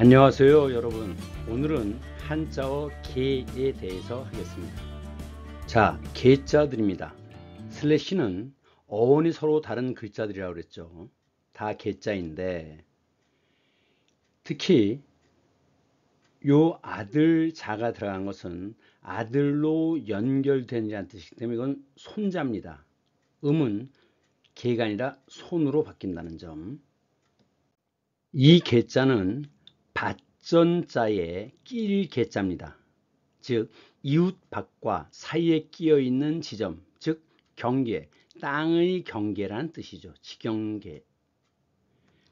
안녕하세요 여러분. 오늘은 한자어 개에 대해서 하겠습니다. 자, 개자들입니다. 슬래시는 어원이 서로 다른 글자들이라고 그랬죠. 다 개자인데 특히 요 아들 자가 들어간 것은 아들로 연결된이라는 뜻이기 때문에 이건 손자입니다. 음은 개가 아니라 손으로 바뀐다는 점. 이 개자는 밭전자에 낄 개자입니다. 즉 이웃 밭과 사이에 끼어 있는 지점, 즉 경계, 땅의 경계라는 뜻이죠. 지경계.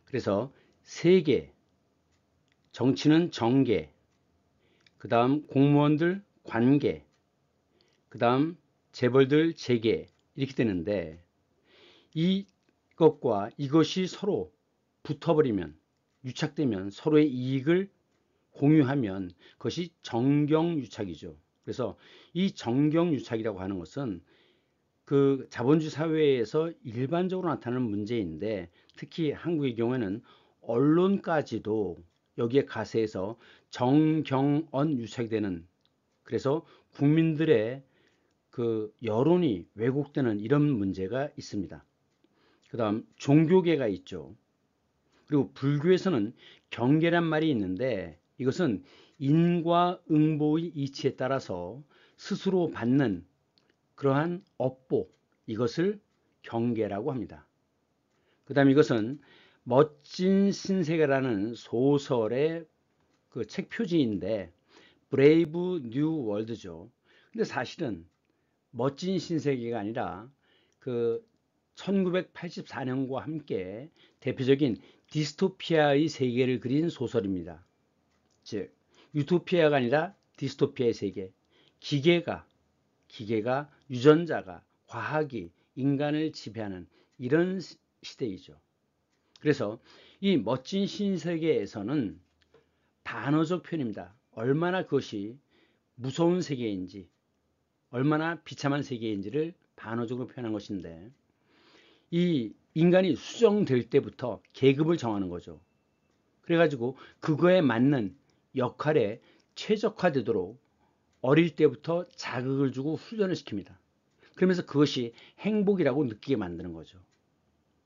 그래서 세계, 정치는 정계, 그 다음 공무원들 관계, 그 다음 재벌들 재계, 이렇게 되는데 이것과 이것이 서로 붙어버리면, 유착되면, 서로의 이익을 공유하면 그것이 정경유착이죠. 그래서 이 정경유착이라고 하는 것은 그 자본주의 사회에서 일반적으로 나타나는 문제인데 특히 한국의 경우에는 언론까지도 여기에 가세해서 정경언 유착이 되는, 그래서 국민들의 그 여론이 왜곡되는 이런 문제가 있습니다. 그 다음 종교계가 있죠. 그리고 불교에서는 경계란 말이 있는데 이것은 인과응보의 이치에 따라서 스스로 받는 그러한 업보, 이것을 경계라고 합니다. 그 다음 이것은 멋진 신세계라는 소설의 그 책 표지인데 브레이브 뉴 월드죠. 근데 사실은 멋진 신세계가 아니라 그 1984년과 함께 대표적인 디스토피아의 세계를 그린 소설입니다. 즉 유토피아가 아니라 디스토피아의 세계, 기계가 유전자가 과학이 인간을 지배하는 이런 시대이죠. 그래서 이 멋진 신세계에서는 단어적 표현입니다. 얼마나 그것이 무서운 세계인지, 얼마나 비참한 세계인지를 단어적으로 표현한 것인데 이 인간이 수정될 때부터 계급을 정하는 거죠. 그래가지고 그거에 맞는 역할에 최적화되도록 어릴 때부터 자극을 주고 훈련을 시킵니다. 그러면서 그것이 행복이라고 느끼게 만드는 거죠.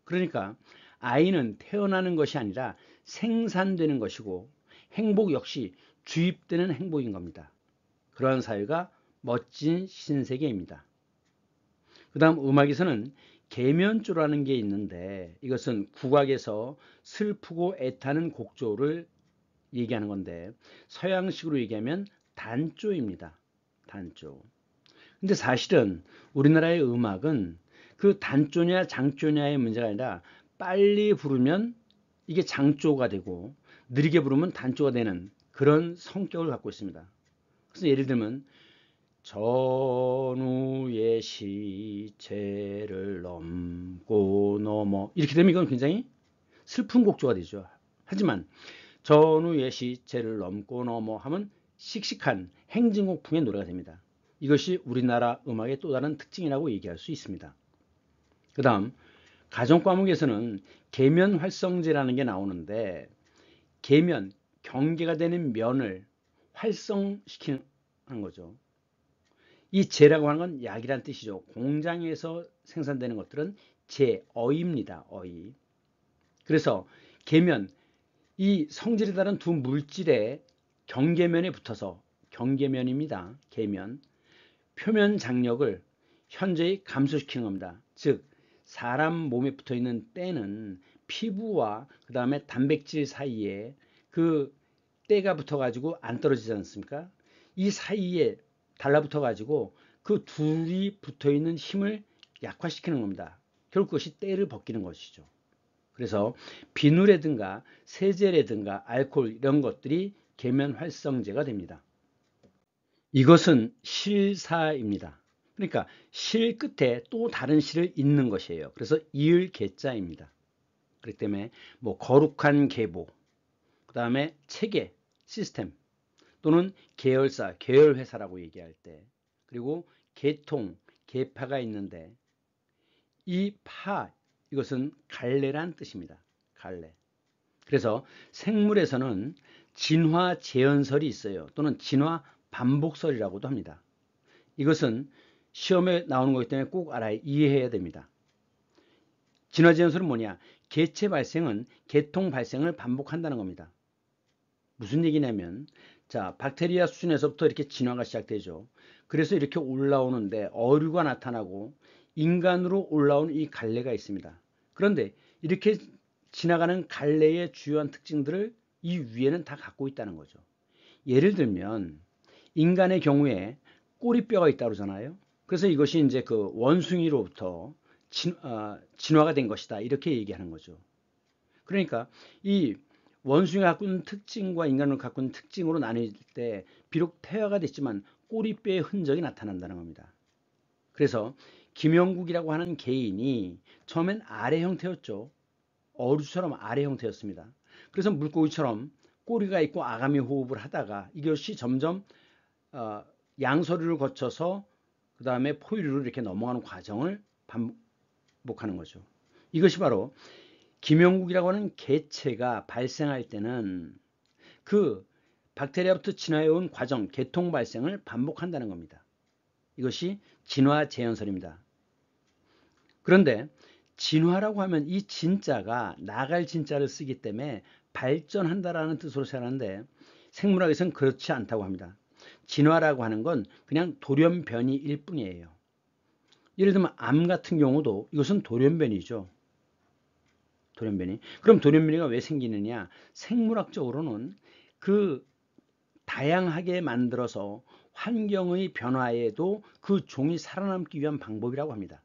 그러니까 아이는 태어나는 것이 아니라 생산되는 것이고 행복 역시 주입되는 행복인 겁니다. 그러한 사회가 멋진 신세계입니다. 그 다음 음악에서는 계면조라는 게 있는데 이것은 국악에서 슬프고 애타는 곡조를 얘기하는 건데 서양식으로 얘기하면 단조입니다. 단조. 근데 사실은 우리나라의 음악은 그 단조냐 장조냐의 문제가 아니라 빨리 부르면 이게 장조가 되고 느리게 부르면 단조가 되는 그런 성격을 갖고 있습니다. 그래서 예를 들면 전우의 시체를 넘고 넘어 이렇게 되면 이건 굉장히 슬픈 곡조가 되죠. 하지만 전우의 시체를 넘고 넘어 하면 씩씩한 행진곡풍의 노래가 됩니다. 이것이 우리나라 음악의 또 다른 특징이라고 얘기할 수 있습니다. 그 다음 가정과목에서는 계면활성제라는 게 나오는데 계면, 경계가 되는 면을 활성시키는 거죠. 이 제라고 하는 건 약이란 뜻이죠. 공장에서 생산되는 것들은 어입니다. 어이. 그래서 계면, 이 성질에 따른 두 물질의 경계면에 붙어서 경계면입니다. 계면. 표면 장력을 현저히 감소시키는 겁니다. 즉 사람 몸에 붙어 있는 때는 피부와 그 다음에 단백질 사이에 그 때가 붙어 가지고 안 떨어지지 않습니까? 이 사이에 달라붙어 가지고 그 둘이 붙어 있는 힘을 약화시키는 겁니다. 결국 그것이 때를 벗기는 것이죠. 그래서 비누라든가 세제라든가 알코올 이런 것들이 계면 활성제가 됩니다. 이것은 실사입니다. 그러니까 실 끝에 또 다른 실을 잇는 것이에요. 그래서 이을 개자입니다. 그렇기 때문에 뭐 거룩한 계보, 그 다음에 체계, 시스템 또는 계열사, 계열회사라고 얘기할 때, 그리고 계통, 계파가 있는데 이 파, 이것은 갈래란 뜻입니다. 갈래. 그래서 생물에서는 진화 재현설이 있어요. 또는 진화 반복설이라고도 합니다. 이것은 시험에 나오는 거기 때문에 꼭 이해해야 됩니다. 진화 재현설은 뭐냐? 개체 발생은 개통 발생을 반복한다는 겁니다. 무슨 얘기냐면, 자, 박테리아 수준에서부터 이렇게 진화가 시작되죠. 그래서 이렇게 올라오는데 어류가 나타나고 인간으로 올라온 이 갈래가 있습니다. 그런데 이렇게 지나가는 갈래의 주요한 특징들을 이 위에는 다 갖고 있다는 거죠. 예를 들면 인간의 경우에 꼬리뼈가 있다고 그러잖아요. 그래서 이것이 이제 그 원숭이로부터 진화가 된 것이다, 이렇게 얘기하는 거죠. 그러니까 이 원숭이가 갖고 있는 특징과 인간을 갖고 있는 특징으로 나뉠 때 비록 태화가 됐지만 꼬리뼈의 흔적이 나타난다는 겁니다. 그래서 김영국이라고 하는 개인이 처음엔 알의 형태였죠. 어류처럼 알의 형태였습니다. 그래서 물고기처럼 꼬리가 있고 아가미 호흡을 하다가 이것이 점점 양서류를 거쳐서 그 다음에 포유류로 이렇게 넘어가는 과정을 반복하는 거죠. 이것이 바로 김영국이라고 하는 개체가 발생할 때는 그 박테리아부터 진화해온 과정, 개통 발생을 반복한다는 겁니다. 이것이 진화 재현설입니다. 그런데 진화라고 하면 이 진자가 나갈 진자를 쓰기 때문에 발전한다라는 뜻으로 생각하는데 생물학에서는 그렇지 않다고 합니다. 진화라고 하는 건 그냥 돌연변이일 뿐이에요. 예를 들면 암 같은 경우도 이것은 돌연변이죠. 돌연변이. 그럼 돌연변이가 왜 생기느냐? 생물학적으로는 그 다양하게 만들어서 환경의 변화에도 그 종이 살아남기 위한 방법이라고 합니다.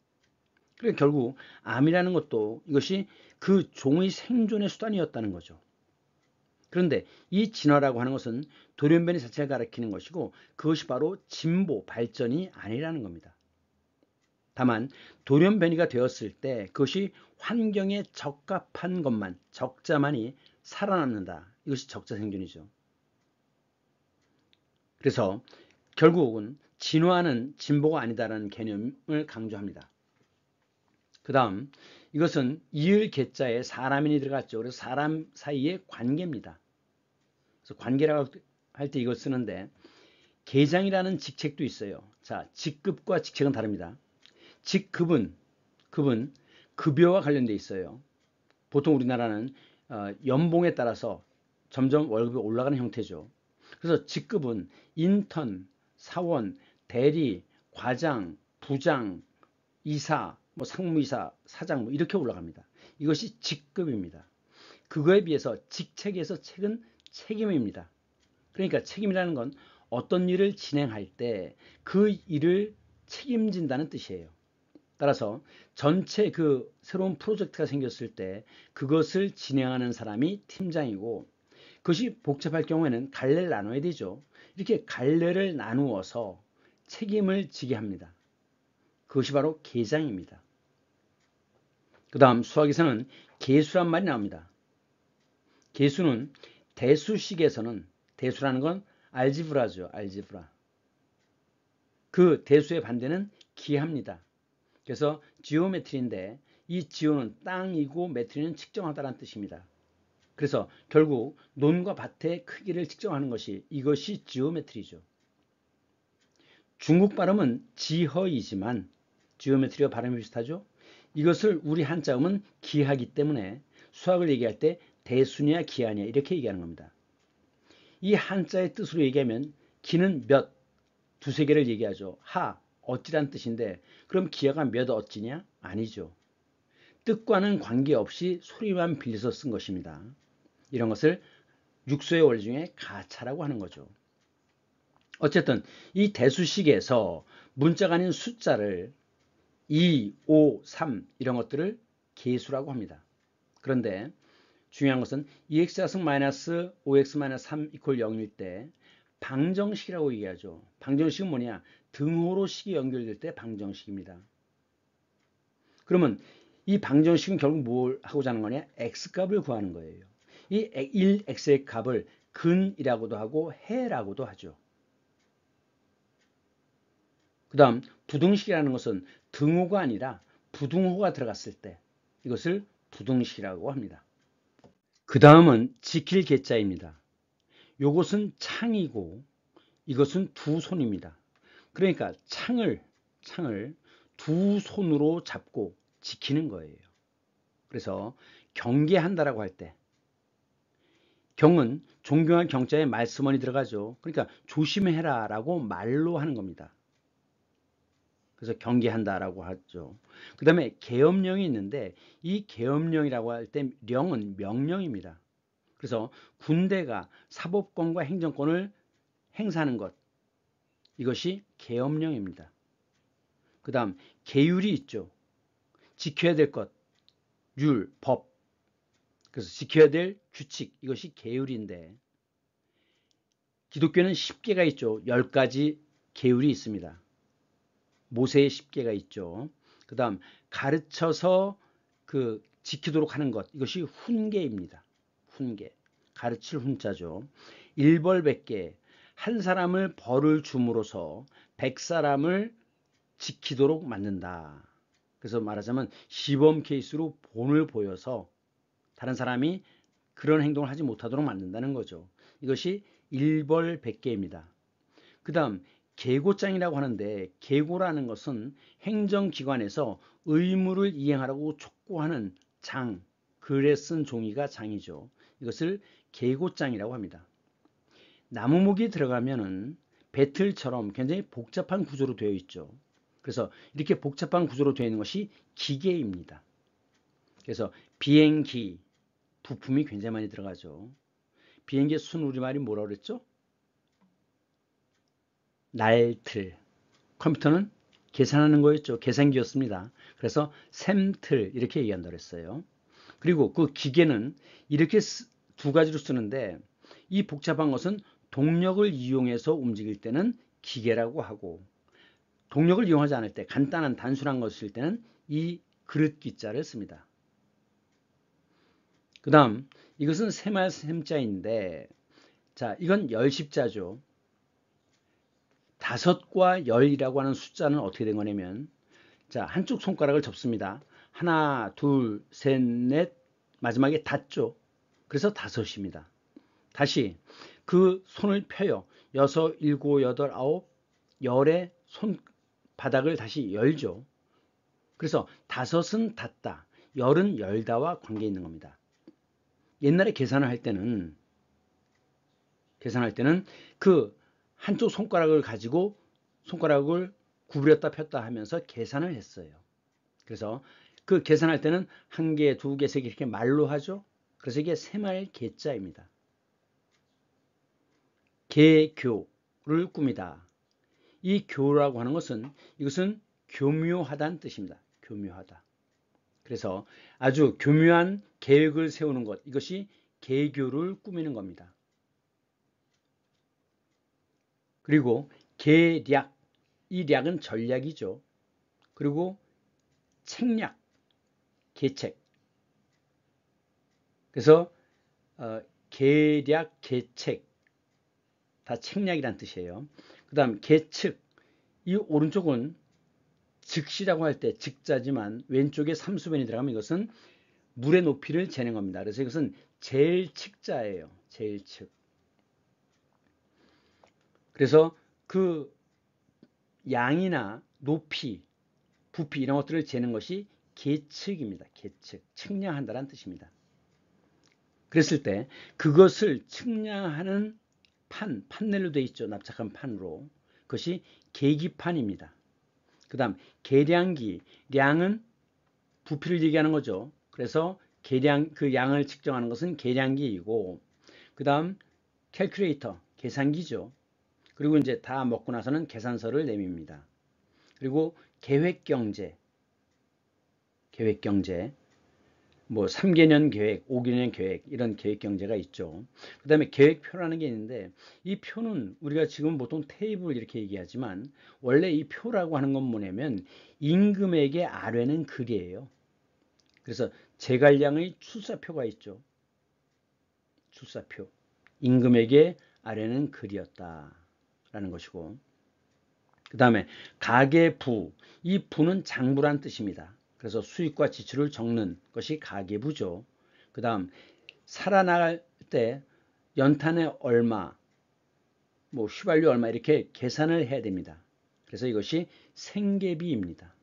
그러니까 결국 암이라는 것도 이것이 그 종의 생존의 수단이었다는 거죠. 그런데 이 진화라고 하는 것은 돌연변이 자체를 가리키는 것이고 그것이 바로 진보, 발전이 아니라는 겁니다. 다만 돌연변이가 되었을 때 그것이 환경에 적합한 것만, 적자만이 살아남는다. 이것이 적자생존이죠. 그래서 결국은 진화는 진보가 아니다라는 개념을 강조합니다. 그 다음 이것은 이을 개자에 사람인이 들어갔죠. 그래서 사람 사이의 관계입니다. 그래서 관계라고 할 때 이걸 쓰는데 계장이라는 직책도 있어요. 자, 직급과 직책은 다릅니다. 직급은 급여와 관련돼 있어요. 보통 우리나라는 연봉에 따라서 점점 월급이 올라가는 형태죠. 그래서 직급은 인턴, 사원, 대리, 과장, 부장, 이사, 뭐 상무이사, 사장 뭐 이렇게 올라갑니다. 이것이 직급입니다. 그거에 비해서 직책에서 책은 책임입니다. 그러니까 책임이라는 건 어떤 일을 진행할 때 그 일을 책임진다는 뜻이에요. 따라서 전체 그 새로운 프로젝트가 생겼을 때 그것을 진행하는 사람이 팀장이고 그것이 복잡할 경우에는 갈래를 나눠야 되죠. 이렇게 갈래를 나누어서 책임을 지게 합니다. 그것이 바로 계장입니다. 그 다음 수학에서는 계수란 말이 나옵니다. 계수는 대수식에서는 대수라는 건 알지브라죠. 알지브라. 그 대수의 반대는 기하입니다. 그래서 지오메트리인데 이 지오는 땅이고 메트리는 측정하다라는 뜻입니다. 그래서 결국 논과 밭의 크기를 측정하는 것이 이것이 지오메트리죠. 중국 발음은 지허이지만 지오메트리와 발음이 비슷하죠. 이것을 우리 한자음은 기하기 때문에 수학을 얘기할 때 대수냐 기하냐 이렇게 얘기하는 겁니다. 이 한자의 뜻으로 얘기하면 기는 몇, 두세 개를 얘기하죠. 하, 어찌란 뜻인데 그럼 기하가 몇 어찌냐? 아니죠. 뜻과는 관계없이 소리만 빌려서 쓴 것입니다. 이런 것을 육소의 원리 중에 가차라고 하는 거죠. 어쨌든 이 대수식에서 문자가 아닌 숫자를 2, 5, 3 이런 것들을 계수라고 합니다. 그런데 중요한 것은 2x-5x-3 이퀄 0일 때 방정식이라고 얘기하죠. 방정식은 뭐냐? 등호로 식이 연결될 때 방정식입니다. 그러면 이 방정식은 결국 뭘 하고자 하는 거냐? x값을 구하는 거예요. 이 1x의 값을 근이라고도 하고 해라고도 하죠. 그 다음 부등식이라는 것은 등호가 아니라 부등호가 들어갔을 때 이것을 부등식이라고 합니다. 그 다음은 지킬 개자입니다. 요것은 창이고 이것은 두 손입니다. 그러니까 창을 두 손으로 잡고 지키는 거예요. 그래서 경계한다라고 할 때 경은 존경한 경자에 말씀원이 들어가죠. 그러니까 조심해라 라고 말로 하는 겁니다. 그래서 경계한다라고 하죠. 그 다음에 계엄령이 있는데 이 계엄령이라고 할 때 령은 명령입니다. 그래서 군대가 사법권과 행정권을 행사하는 것, 이것이 계엄령입니다. 그 다음 계율이 있죠. 지켜야 될 것, 율, 법. 그래서 지켜야 될 규칙, 이것이 계율인데 기독교는 10계가 있죠. 10가지 계율이 있습니다. 모세의 10계가 있죠. 그 다음 가르쳐서 지키도록 하는 것, 이것이 훈계입니다. 훈계, 가르칠 훈자죠. 일벌백계, 한 사람을 벌을 줌으로써 100사람을 지키도록 만든다. 그래서 말하자면 시범 케이스로 본을 보여서 다른 사람이 그런 행동을 하지 못하도록 만든다는 거죠. 이것이 일벌백계입니다. 그 다음 계고장이라고 하는데 계고라는 것은 행정기관에서 의무를 이행하라고 촉구하는 장, 글에 쓴 종이가 장이죠. 이것을 계고장이라고 합니다. 나무목이 들어가면은 배틀처럼 굉장히 복잡한 구조로 되어 있죠. 그래서 이렇게 복잡한 구조로 되어 있는 것이 기계입니다. 그래서 비행기, 부품이 굉장히 많이 들어가죠. 비행기의 순 우리말이 뭐라고 그랬죠? 날틀. 컴퓨터는 계산하는 거였죠. 계산기였습니다. 그래서 샘틀 이렇게 얘기한다고 했어요. 그리고 그 기계는 이렇게 두 가지로 쓰는데 이 복잡한 것은 동력을 이용해서 움직일 때는 기계라고 하고 동력을 이용하지 않을 때 간단한 단순한 것일 때는 이 그릇 기자를 씁니다. 그 다음 이것은 세말 셈자인데 자 이건 열십자죠. 5과 10이라고 하는 숫자는 어떻게 된 거냐면 자 한쪽 손가락을 접습니다. 하나 둘 셋 넷 마지막에 닫죠. 그래서 5입니다. 다시 그 손을 펴요. 6, 7, 8, 9, 10의 손바닥을 다시 열죠. 그래서 5은 닫다, 10은 열다와 관계 있는 겁니다. 옛날에 계산을 할 때는 그 한쪽 손가락을 가지고 손가락을 구부렸다 폈다 하면서 계산을 했어요. 그래서 그 계산할 때는 1개, 2개, 3개 이렇게 말로 하죠. 그래서 이게 세말 계자입니다. 계교를 꾸미다. 이 교라고 하는 것은 이것은 교묘하다는 뜻입니다. 교묘하다. 그래서 아주 교묘한 계획을 세우는 것, 이것이 계교를 꾸미는 겁니다. 그리고 계략, 이 략은 전략이죠. 그리고 책략, 계책. 그래서 계략, 계책 다 책략이란 뜻이에요. 그 다음 계측, 이 오른쪽은 즉시라고 할 때 즉자지만 왼쪽에 삼수변이 들어가면 이것은 물의 높이를 재는 겁니다. 그래서 이것은 제일측자예요. 제일측. 그래서 그 양이나 높이, 부피 이런 것들을 재는 것이 계측입니다. 계측, 측량한다는 뜻입니다. 그랬을 때 그것을 측량하는 판넬로 되어 있죠. 납작한 판으로. 그것이 계기판입니다. 그 다음 계량기, 량은 부피를 얘기하는 거죠. 그래서 계량, 그 양을 측정하는 것은 계량기이고 그 다음 캘큘레이터, 계산기죠. 그리고 이제 다 먹고 나서는 계산서를 내밉니다. 그리고 계획경제, 뭐 3개년 계획, 5개년 계획 이런 계획경제가 있죠. 그 다음에 계획표라는 게 있는데 이 표는 우리가 지금 보통 테이블 이렇게 얘기하지만 원래 이 표라고 하는 건 뭐냐면 임금에게 아뢰는 글이에요. 그래서 제갈량의 출사표가 있죠. 출사표. 임금에게 아뢰는 글이었다라는 것이고 그 다음에 가계부, 이 부는 장부란 뜻입니다. 그래서 수익과 지출을 적는 것이 가계부죠. 그 다음 살아나갈 때 연탄에 얼마, 뭐 휘발유 얼마 이렇게 계산을 해야 됩니다. 그래서 이것이 생계비입니다.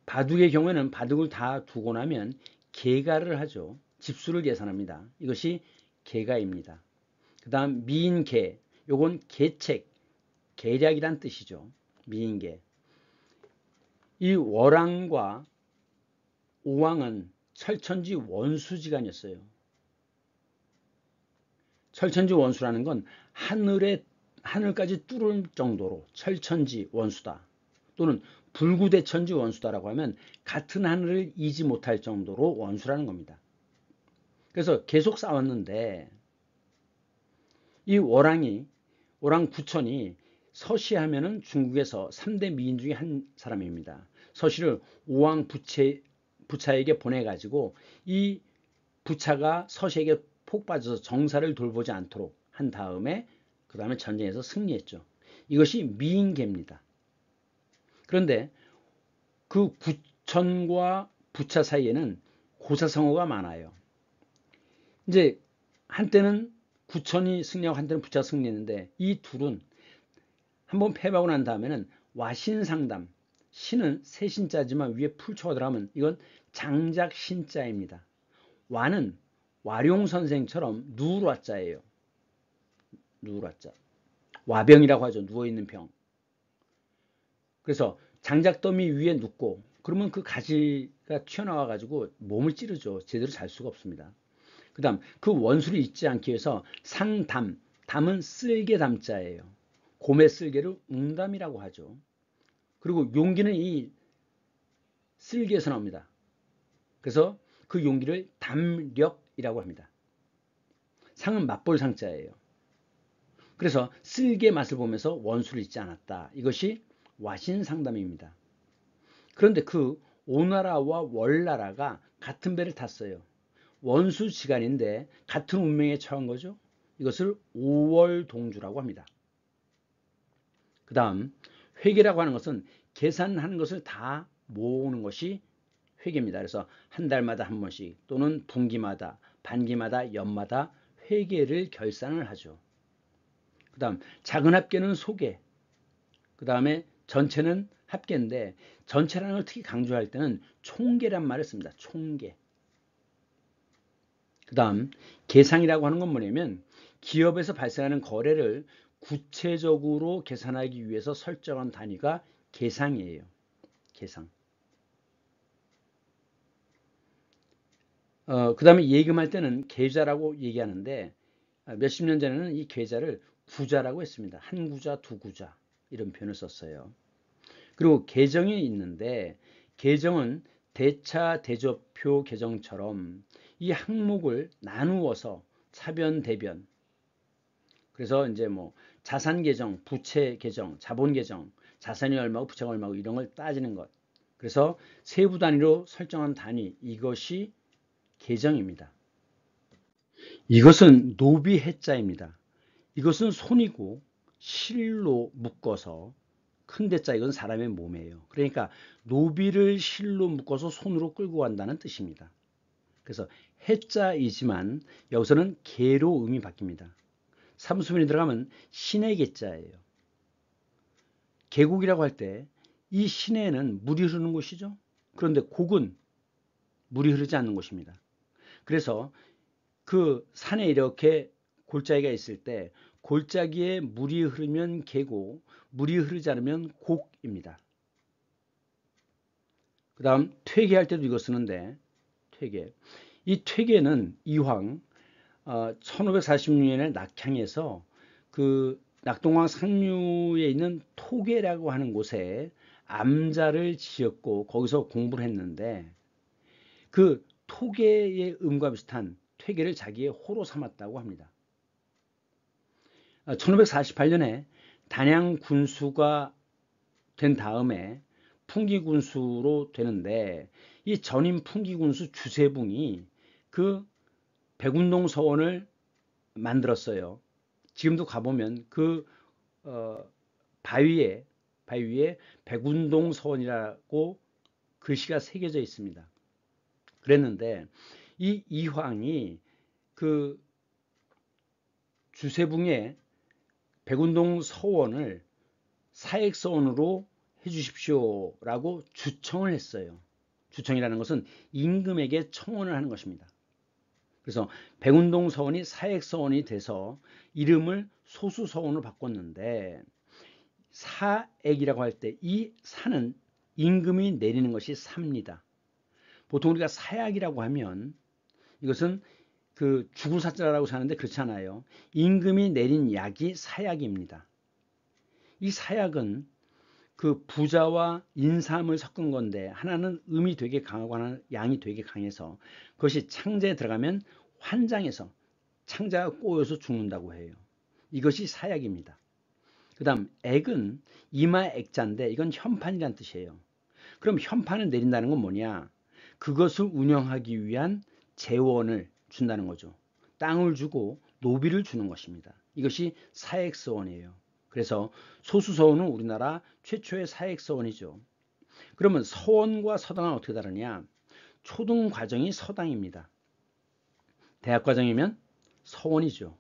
바둑의 경우에는 바둑을 다 두고 나면 계가를 하죠. 집수를 계산합니다. 이것이 계가입니다. 그 다음 미인계, 요건 계책, 계략이란 뜻이죠. 미인계. 이 월왕과 오왕은 철천지 원수지간이었어요. 철천지 원수라는 건 하늘까지 뚫을 정도로 철천지 원수다. 또는 불구대천지 원수다라고 하면 같은 하늘을 이지 못할 정도로 원수라는 겁니다. 그래서 계속 싸웠는데 이 월왕 구천이 서시하면은 중국에서 3대 미인 중에 한 사람입니다. 서시를 오왕 부차에게 보내가지고 이 부차가 서시에게 폭 빠져서 정사를 돌보지 않도록 한 다음에 그 다음에 전쟁에서 승리했죠. 이것이 미인계입니다. 그런데 그 구천과 부차 사이에는 고사성어가 많아요. 이제 한때는 구천이 승리하고 한때는 부차가 승리했는데 이 둘은 한번 패하고 난 다음에는 와신상담, 신은 세신자지만 위에 풀초가 들어가면 이건 장작신자입니다. 와는 와룡선생처럼 누울와자예요. 누울와자. 와병이라고 하죠. 누워있는 병. 그래서 장작더미 위에 눕고 그러면 그 가지가 튀어나와 가지고 몸을 찌르죠. 제대로 잘 수가 없습니다. 그 다음 그 원수를 잊지 않기 위해서 상담, 담은 쓸개 담자예요. 곰의 쓸개를 웅담이라고 하죠. 그리고 용기는 이 쓸개에서 나옵니다. 그래서 그 용기를 담력이라고 합니다. 상은 맛볼 상자예요. 그래서 쓸개 맛을 보면서 원수를 잊지 않았다. 이것이 와신상담입니다. 그런데 그 오나라와 월나라가 같은 배를 탔어요. 원수지간인데 같은 운명에 처한 거죠. 이것을 오월동주라고 합니다. 그 다음 회계라고 하는 것은 계산하는 것을 다 모으는 것이 회계입니다. 그래서 한 달마다 한 번씩 또는 분기마다 반기마다 연마다 회계를 결산을 하죠. 그 다음 작은 합계는 소계, 그 다음에 전체는 합계인데 전체라는 걸 특히 강조할 때는 총계란 말을 씁니다. 총계. 그 다음 계상이라고 하는 건 뭐냐면 기업에서 발생하는 거래를 구체적으로 계산하기 위해서 설정한 단위가 계상이에요. 계상. 그 다음에 예금할 때는 계좌라고 얘기하는데 몇십 년 전에는 이 계좌를 구자라고 했습니다. 한 구자, 두 구자 이런 표현을 썼어요. 그리고 계정이 있는데 계정은 대차, 대조표 계정처럼 이 항목을 나누어서 차변, 대변. 그래서 이제 뭐 자산 계정, 부채 계정, 자본 계정, 자산이 얼마고 부채가 얼마고 이런 걸 따지는 것. 그래서 세부 단위로 설정한 단위, 이것이 계정입니다. 이것은 노비해자입니다. 이것은 손이고 실로 묶어서 큰 대자 이건 사람의 몸이에요. 그러니까 노비를 실로 묶어서 손으로 끌고 간다는 뜻입니다. 그래서 해자이지만 여기서는 계로 음이 바뀝니다. 삼수민이 들어가면 신의 계자예요. 계곡이라고 할 때 이 시내에는 물이 흐르는 곳이죠. 그런데 곡은 물이 흐르지 않는 곳입니다. 그래서 그 산에 이렇게 골짜기가 있을 때 골짜기에 물이 흐르면 계곡, 물이 흐르지 않으면 곡입니다. 그 다음 퇴계할 때도 이거 쓰는데 퇴계. 이 퇴계는 이황 1546년에 낙향에서 그 낙동강 상류에 있는 토계라고 하는 곳에 암자를 지었고 거기서 공부를 했는데 그 토계의 음과 비슷한 퇴계를 자기의 호로 삼았다고 합니다. 1548년에 단양 군수가 된 다음에 풍기군수로 되는데 이 전임 풍기군수 주세붕이 그 백운동 서원을 만들었어요. 지금도 가보면 그 바위에 백운동 서원이라고 글씨가 새겨져 있습니다. 그랬는데 이 이황이 그 주세붕의 백운동 서원을 사액서원으로 해주십시오라고 주청을 했어요. 주청이라는 것은 임금에게 청원을 하는 것입니다. 그래서 백운동 서원이 사액서원이 돼서 이름을 소수서원으로 바꿨는데, 사액이라고 할 때 이 사는 임금이 내리는 것이 사입니다. 보통 우리가 사약이라고 하면 이것은 그 죽을 사자라고 하는데 그렇지 않아요. 임금이 내린 약이 사약입니다. 이 사약은 그 부자와 인삼을 섞은 건데, 하나는 음이 되게 강하고 하나는 양이 되게 강해서 그것이 창자에 들어가면 환장해서 창자가 꼬여서 죽는다고 해요. 이것이 사약입니다. 그 다음 액은 이마 액자인데 이건 현판이란 뜻이에요. 그럼 현판을 내린다는 건 뭐냐? 그것을 운영하기 위한 재원을 준다는 거죠. 땅을 주고 노비를 주는 것입니다. 이것이 사액서원이에요. 그래서 소수서원은 우리나라 최초의 사액서원이죠. 그러면 서원과 서당은 어떻게 다르냐? 초등 과정이 서당입니다. 대학 과정이면 서원이죠.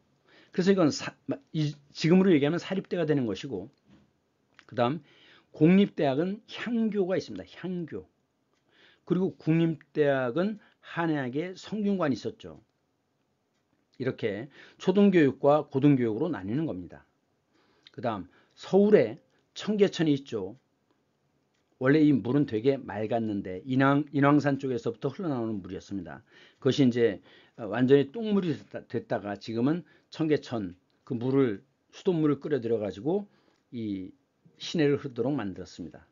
그래서 이건 지금으로 얘기하면 사립대가 되는 것이고, 그 다음 공립대학은 향교가 있습니다. 향교. 그리고 국립대학은 한해하게 성균관이 있었죠. 이렇게 초등교육과 고등교육으로 나뉘는 겁니다. 그 다음 서울에 청계천이 있죠. 원래 이 물은 되게 맑았는데 인왕산 쪽에서부터 흘러나오는 물이었습니다. 그것이 이제 완전히 똥물이 됐다가 지금은 청계천 그 물을 수돗물을 끓여들여 가지고 이 시내를 흐르도록 만들었습니다.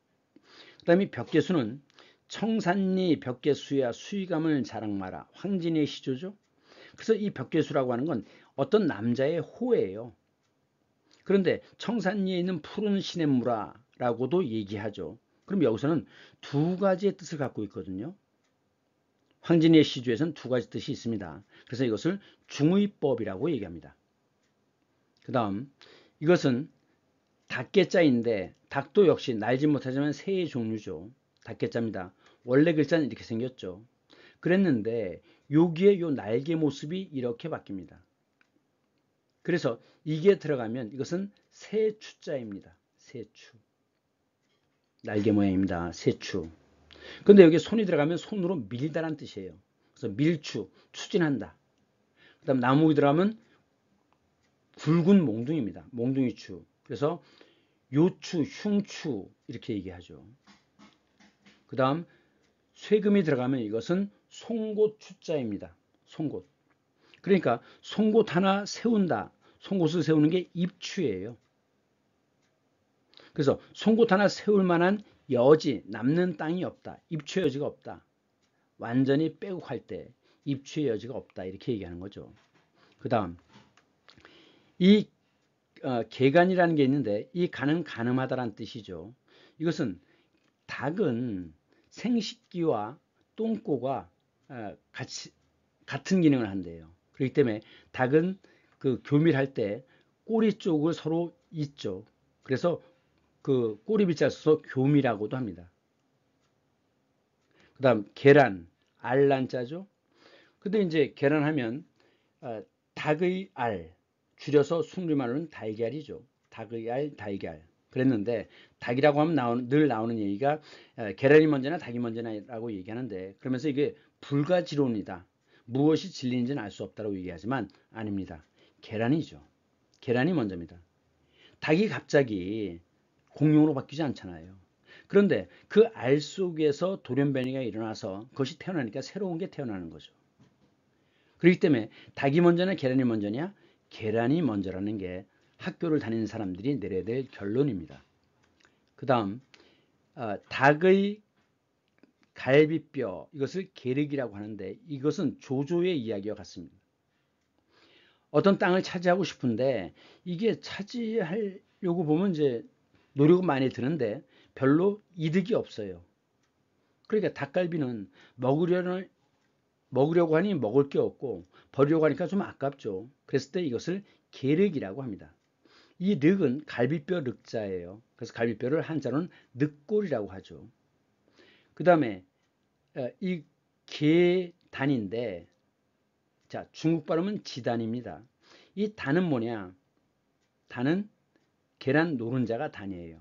그 다음에 벽계수는 청산리 벽계수야 수위감을 자랑마라, 황진이의 시조죠. 그래서 이 벽계수라고 하는 건 어떤 남자의 호예요. 그런데 청산리에 있는 푸른 시냇물아라고도 얘기하죠. 그럼 여기서는 두 가지의 뜻을 갖고 있거든요. 황진이의 시조에서는 두 가지 뜻이 있습니다. 그래서 이것을 중의법이라고 얘기합니다. 그 다음 이것은 닭개자인데, 닭도 역시 날지 못하지만 새의 종류죠. 닭개자입니다. 원래 글자는 이렇게 생겼죠. 그랬는데 여기에 요 날개 모습이 이렇게 바뀝니다. 그래서 이게 들어가면 이것은 새추자입니다. 새추. 날개 모양입니다. 새추. 근데 여기 손이 들어가면 손으로 밀다란 뜻이에요. 그래서 밀추, 추진한다. 그 다음 나무에 들어가면 굵은 몽둥이입니다. 몽둥이추. 그래서 요추, 흉추 이렇게 얘기하죠. 그 다음 쇠금이 들어가면 이것은 송곳추자입니다. 송곳. 그러니까 송곳 하나 세운다. 송곳을 세우는 게 입추예요. 그래서 송곳 하나 세울 만한 여지, 남는 땅이 없다. 입추의 여지가 없다. 완전히 빼곡할 때 입추의 여지가 없다. 이렇게 얘기하는 거죠. 그 다음 이 개간이라는 게 있는데, 이 간은 가늠하다라는 뜻이죠. 이것은 닭은 생식기와 똥꼬가 같은 기능을 한대요. 그렇기 때문에 닭은 그 교밀할 때 꼬리 쪽을 서로 잇죠. 그래서 그 꼬리 밑자를 써서 교미라고도 합니다. 그 다음 계란, 알란자죠. 근데 이제 계란하면 닭의 알, 줄여서 숭리말로는 달걀이죠. 닭의 알, 달걀. 그랬는데 닭이라고 하면 늘 나오는 얘기가 계란이 먼저나 닭이 먼저나라고 얘기하는데, 그러면서 이게 불가지론이다. 무엇이 진리인지는 알 수 없다고 얘기하지만 아닙니다. 계란이죠. 계란이 먼저입니다. 닭이 갑자기 공룡으로 바뀌지 않잖아요. 그런데 그 알 속에서 돌연변이가 일어나서 그것이 태어나니까 새로운 게 태어나는 거죠. 그렇기 때문에 닭이 먼저냐 계란이 먼저냐? 계란이 먼저라는 게 학교를 다니는 사람들이 내려야 될 결론입니다. 그 다음 닭의 갈비뼈, 이것을 계륵이라고 하는데 이것은 조조의 이야기와 같습니다. 어떤 땅을 차지하고 싶은데 이게 차지하려고 보면 이제 노력은 많이 드는데 별로 이득이 없어요. 그러니까 닭갈비는 먹으려고 하니 먹을 게 없고 버리려고 하니까 좀 아깝죠. 그랬을 때 이것을 계륵이라고 합니다. 이 륵은 갈비뼈 륵자예요. 그래서 갈비뼈를 한자로는 늑골이라고 하죠. 그 다음에 이 계단인데 자, 중국 발음은 지단입니다. 이 단은 뭐냐? 단은 계란 노른자가 단이에요.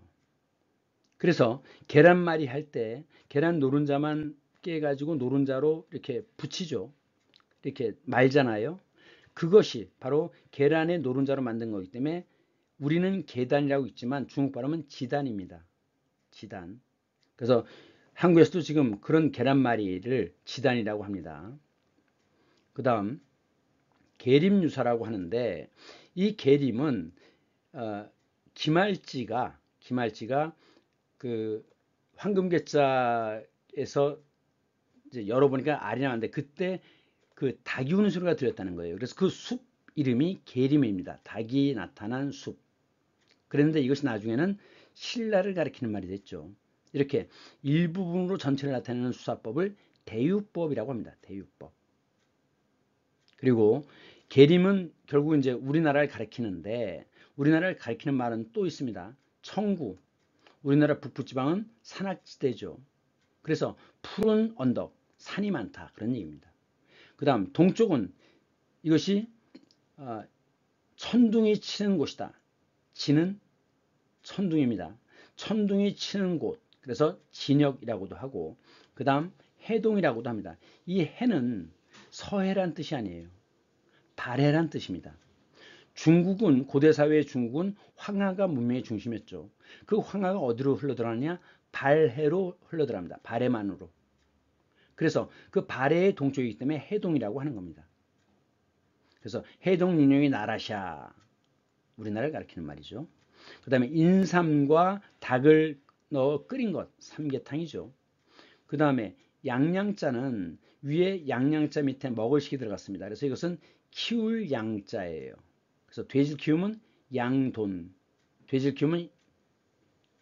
그래서 계란말이 할 때 계란 노른자만 깨가지고 노른자로 이렇게 붙이죠. 이렇게 말잖아요. 그것이 바로 계란의 노른자로 만든 거기 때문에 우리는 계단이라고 있지만 중국 발음은 지단입니다. 지단. 그래서 한국에서도 지금 그런 계란말이를 지단이라고 합니다. 그 다음 계림유사라고 하는데 이 계림은 기말지가 그 황금계자에서 이제 열어보니까 알이 나왔는데 그때 그 닭이 우는 소리가 들렸다는 거예요. 그래서 그 숲 이름이 계림입니다. 닭이 나타난 숲. 그런데 이것이 나중에는 신라를 가리키는 말이 됐죠. 이렇게 일부분으로 전체를 나타내는 수사법을 대유법이라고 합니다. 대유법. 그리고 계림은 결국 이제 우리나라를 가리키는데 우리나라를 가리키는 말은 또 있습니다. 청구. 우리나라 북부지방은 산악지대죠. 그래서 푸른 언덕, 산이 많다. 그런 얘기입니다. 그 다음 동쪽은 이것이 천둥이 치는 곳이다. 지는 천둥입니다. 천둥이 치는 곳. 그래서 진역이라고도 하고 그 다음 해동이라고도 합니다. 이 해는 서해란 뜻이 아니에요. 발해란 뜻입니다. 중국은 고대사회의 중국은 황하가 문명의 중심이었죠. 그 황하가 어디로 흘러들어가느냐? 발해로 흘러들어갑니다. 발해만으로. 그래서 그 발해의 동쪽이기 때문에 해동이라고 하는 겁니다. 그래서 해동인용이 나라샤 우리나라를 가리키는 말이죠. 그 다음에 인삼과 닭을 넣어 끓인 것 삼계탕이죠. 그 다음에 양양자는 위에 양양자 밑에 먹을식이 들어갔습니다. 그래서 이것은 키울 양자예요. 그래서 돼지를 키우면 양돈, 돼지를 키우면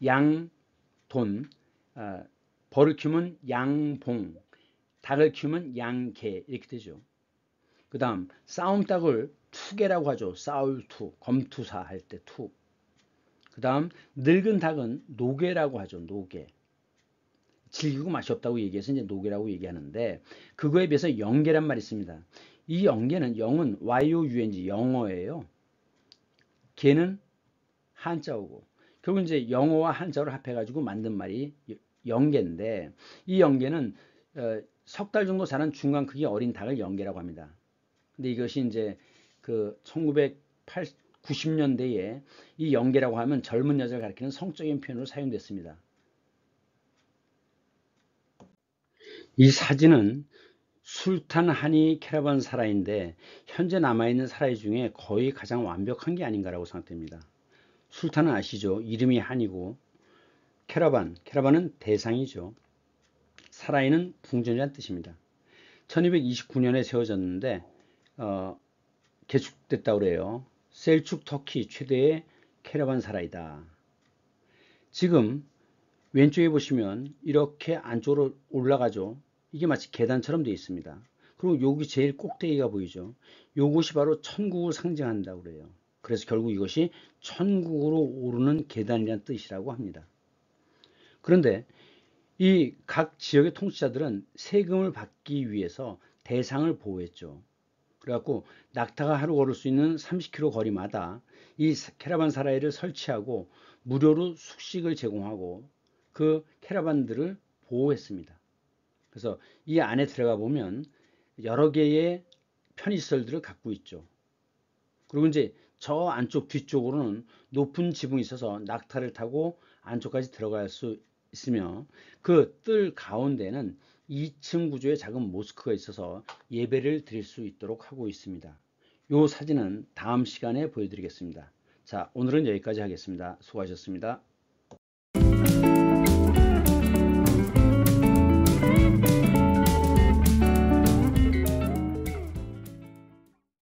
양돈, 벌을 키우면 양봉, 닭을 키우면 양개 이렇게 되죠. 그 다음 싸움닭을 투개라고 하죠. 싸울투, 검투사 할 때 투. 그 다음 늙은 닭은 노개라고 하죠. 노개. 질기고 맛이 없다고 얘기해서 이제 노개라고 얘기하는데 그거에 비해서 영개란 말이 있습니다. 이 영개는 영은 YOUNG 영어예요. 개는 한자어고 결국 이제 영어와 한자어를 합해가지고 만든 말이 영개인데 이 영개는 석 달 정도 자란 중간 크기 어린 닭을 영개라고 합니다. 근데 이것이 이제 그 1990년대에 이 영개라고 하면 젊은 여자를 가리키는 성적인 표현으로 사용됐습니다. 이 사진은 술탄 하니 캐러반 사라인데 현재 남아있는 사라이 중에 거의 가장 완벽한 게 아닌가라고 생각됩니다. 술탄은 아시죠? 이름이 한이고 캐러반은 대상이죠. 사라이는 궁전이라는 뜻입니다. 1229년에 세워졌는데 개축됐다고 그래요. 셀축 터키 최대의 캐러반 사라이다. 지금 왼쪽에 보시면 이렇게 안쪽으로 올라가죠. 이게 마치 계단처럼 되어 있습니다. 그리고 여기 제일 꼭대기가 보이죠. 이것이 바로 천국을 상징한다고 그래요. 그래서 결국 이것이 천국으로 오르는 계단이라는 뜻이라고 합니다. 그런데 이 각 지역의 통치자들은 세금을 받기 위해서 대상을 보호했죠. 그래갖고 낙타가 하루 걸을 수 있는 30km 거리마다 이 캐러반 사라이를 설치하고 무료로 숙식을 제공하고 그 캐러반들을 보호했습니다. 그래서 이 안에 들어가 보면 여러 개의 편의시설들을 갖고 있죠. 그리고 이제 저 안쪽 뒤쪽으로는 높은 지붕이 있어서 낙타를 타고 안쪽까지 들어갈 수 있으며 그 뜰 가운데는 2층 구조의 작은 모스크가 있어서 예배를 드릴 수 있도록 하고 있습니다. 이 사진은 다음 시간에 보여드리겠습니다. 자, 오늘은 여기까지 하겠습니다. 수고하셨습니다.